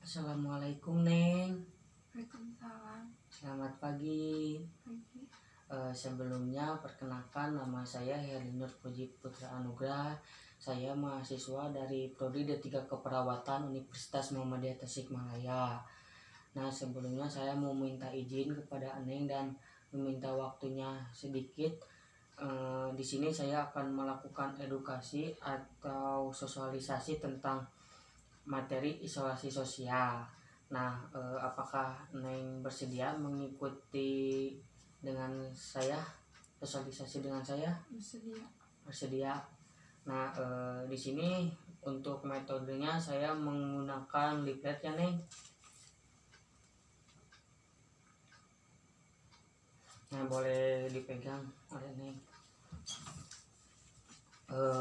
Assalamualaikum Neng. Waalaikumsalam. Selamat pagi. Pagi. Sebelumnya perkenalkan, nama saya Herinur Puji Putra Anugrah. Saya mahasiswa dari Prodi D3 Keperawatan Universitas Muhammadiyah Tasikmalaya. Nah, sebelumnya saya mau minta izin kepada Neng dan meminta waktunya sedikit. Di sini saya akan melakukan edukasi atau sosialisasi tentang materi isolasi sosial. Nah, apakah Neng bersedia mengikuti dengan saya, sosialisasi dengan saya? Bersedia. Bersedia. Nah, di sini untuk metodenya saya menggunakan leaflet ya, Neng. Nah, boleh dipegang oleh Neng.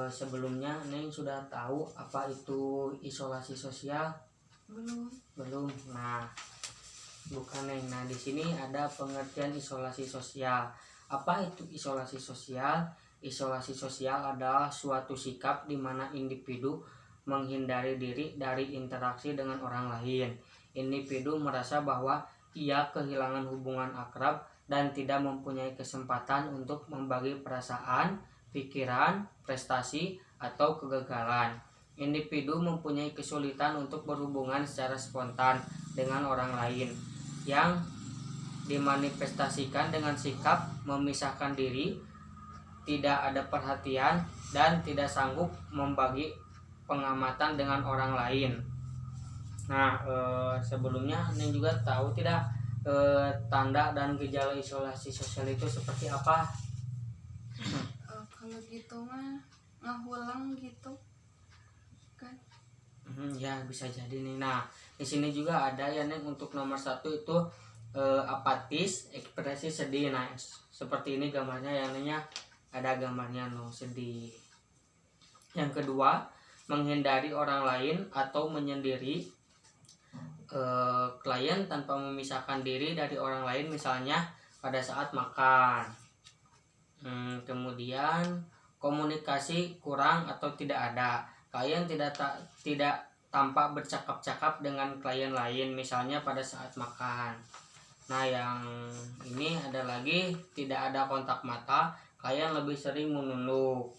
Sebelumnya Neng sudah tahu apa itu isolasi sosial? Belum. Nah, bukan Neng. Nah, di sini ada pengertian isolasi sosial. Apa itu isolasi sosial? Isolasi sosial adalah suatu sikap di mana individu menghindari diri dari interaksi dengan orang lain. Individu merasa bahwa ia kehilangan hubungan akrab dan tidak mempunyai kesempatan untuk membagi perasaan, pikiran, prestasi, atau kegagalan. Individu mempunyai kesulitan untuk berhubungan secara spontan dengan orang lain, yang dimanifestasikan dengan sikap memisahkan diri, tidak ada perhatian, dan tidak sanggup membagi pengamatan dengan orang lain. Nah, sebelumnya Neng juga tahu tidak tanda dan gejala isolasi sosial itu seperti apa? Kalau gitu mah ngahulang gitu kan? Ya, bisa jadi nih. Nah, di sini juga ada ya Neng, untuk nomor 1 itu apatis, ekspresi sedih. Nah, seperti ini gambarnya ya Neng ya. Ada gambarnya sedih. Yang kedua, menghindari orang lain atau menyendiri. Klien tanpa memisahkan diri dari orang lain, misalnya pada saat makan. Kemudian komunikasi kurang atau tidak ada. Klien tidak tampak bercakap-cakap dengan klien lain, misalnya pada saat makan. Nah, yang ini ada lagi, tidak ada kontak mata. Klien lebih sering menunduk.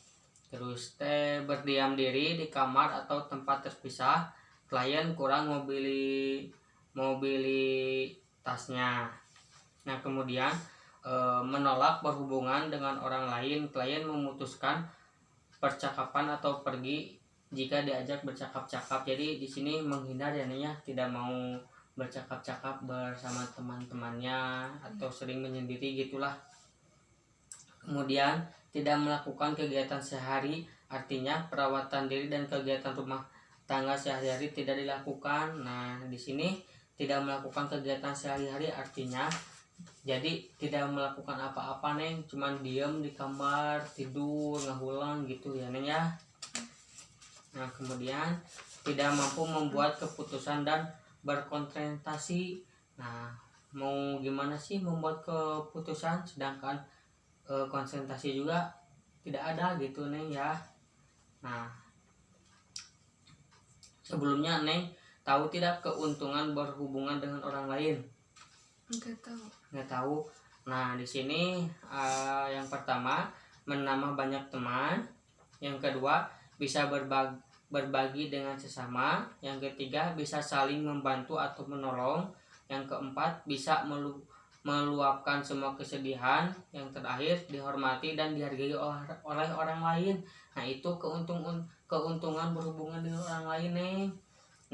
Terus berdiam diri di kamar atau tempat terpisah. Klien kurang mobilitasnya. Nah, kemudian menolak berhubungan dengan orang lain. Klien memutuskan percakapan atau pergi jika diajak bercakap-cakap. Jadi di sini menghindar ya, tidak mau bercakap-cakap bersama teman-temannya atau sering menyendiri gitulah. Kemudian tidak melakukan kegiatan sehari, artinya perawatan diri dan kegiatan rumah tangga sehari-hari tidak dilakukan. Nah, di sini tidak melakukan kegiatan sehari-hari artinya jadi tidak melakukan apa-apa Neng, cuman diem di kamar, tidur, ngahulang gitu ya Neng ya. Nah, kemudian tidak mampu membuat keputusan dan berkonsentrasi. Nah, mau gimana sih membuat keputusan sedangkan konsentrasi juga tidak ada gitu Neng ya. Nah, sebelumnya Neng tahu tidak keuntungan berhubungan dengan orang lain? Nggak tahu. Nah, di sini yang pertama, menambah banyak teman. Yang kedua, bisa berbagi dengan sesama. Yang ketiga, bisa saling membantu atau menolong. Yang keempat, bisa meluapkan semua kesedihan. Yang terakhir, dihormati dan dihargai oleh orang lain. Nah, itu keuntungan berhubungan dengan orang lain nih.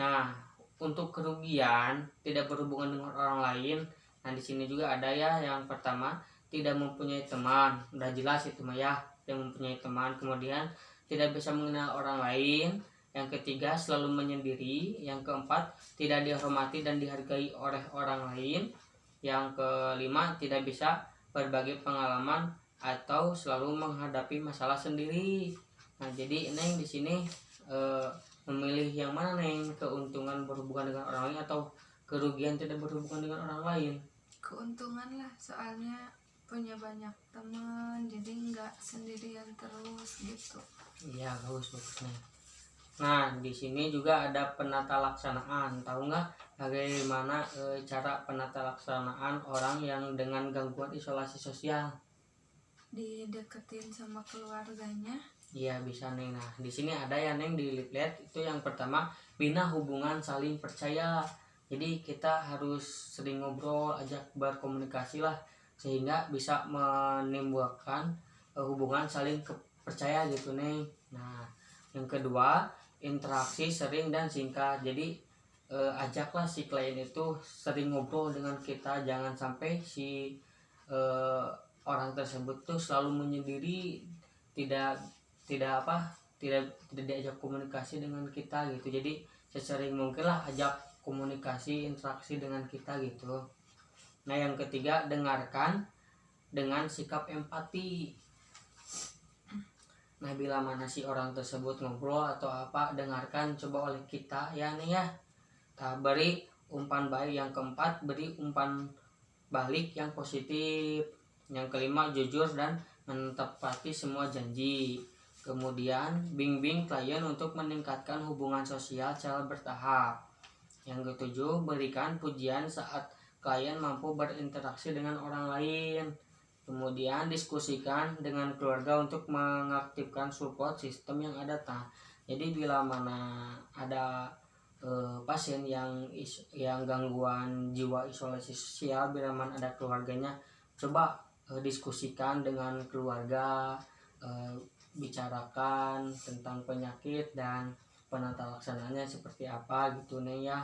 Nah, untuk kerugian tidak berhubungan dengan orang lain, nah di sini juga ada ya. Yang pertama, tidak mempunyai teman. Udah jelas itu mah ya, yang mempunyai teman. Kemudian tidak bisa mengenal orang lain. Yang ketiga, selalu menyendiri. Yang keempat, tidak dihormati dan dihargai oleh orang lain. Yang kelima, tidak bisa berbagi pengalaman atau selalu menghadapi masalah sendiri. Nah, jadi Neng di sini memilih yang mana Neng? Keuntungan berhubungan dengan orang lain atau kerugian tidak berhubungan dengan orang lain? Keuntungan lah, soalnya punya banyak teman, jadi nggak sendirian terus gitu. Iya, bagus Neng. Nah, di sini juga ada penata laksanaan. Tahu nggak bagaimana cara penata laksanaan orang yang dengan gangguan isolasi sosial? Dideketin sama keluarganya. Iya bisa Neng. Nah di sini ada ya Neng di leaflet itu yang pertama bina hubungan saling percaya. Jadi kita harus sering ngobrol, ajak berkomunikasi lah sehingga bisa menimbulkan hubungan saling percaya gitu Neng. Nah yang kedua interaksi sering dan singkat. Jadi ajaklah si klien itu sering ngobrol dengan kita, jangan sampai si eh, orang tersebut tuh selalu menyendiri, tidak tidak apa tidak diajak komunikasi dengan kita gitu. Jadi sesering mungkin lah ajak komunikasi interaksi dengan kita gitu. Nah yang ketiga dengarkan dengan sikap empati. Nah bila mana si orang tersebut ngobrol atau apa, dengarkan coba oleh kita ya nih ya. Beri umpan baik. Yang keempat beri umpan balik yang positif. Yang kelima jujur dan menepati semua janji. Kemudian bimbing klien untuk meningkatkan hubungan sosial secara bertahap. Yang ketujuh berikan pujian saat klien mampu berinteraksi dengan orang lain. Kemudian diskusikan dengan keluarga untuk mengaktifkan support sistem yang ada. Jadi bila mana ada pasien yang gangguan jiwa isolasi sosial, bila mana ada keluarganya, coba diskusikan dengan keluarga, bicarakan tentang penyakit dan penata laksanaannya seperti apa gitu nih ya.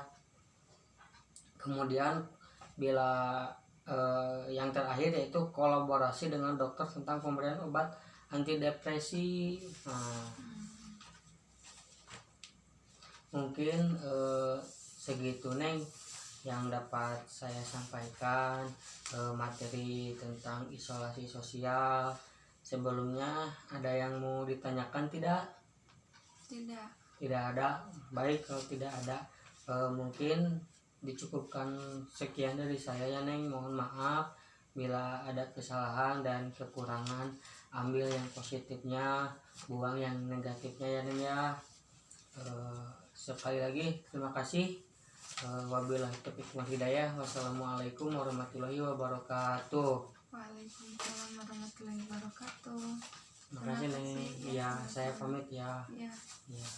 Kemudian bila yang terakhir yaitu kolaborasi dengan dokter tentang pemberian obat antidepresi. Nah, mungkin segitu Neng yang dapat saya sampaikan materi tentang isolasi sosial. Sebelumnya ada yang mau ditanyakan tidak? Tidak ada. Baik kalau tidak ada mungkin dicukupkan sekian dari saya ya Neng. Mohon maaf bila ada kesalahan dan kekurangan. Ambil yang positifnya, buang yang negatifnya ya Neng ya. Sekali lagi terima kasih. Wabillahi taufiq wal hidayah. Wassalamualaikum warahmatullahi wabarakatuh. Waalaikumsalam warahmatullahi wabarakatuh. Terima kasih Neng. Ya, saya pamit ya. Ya. Ya.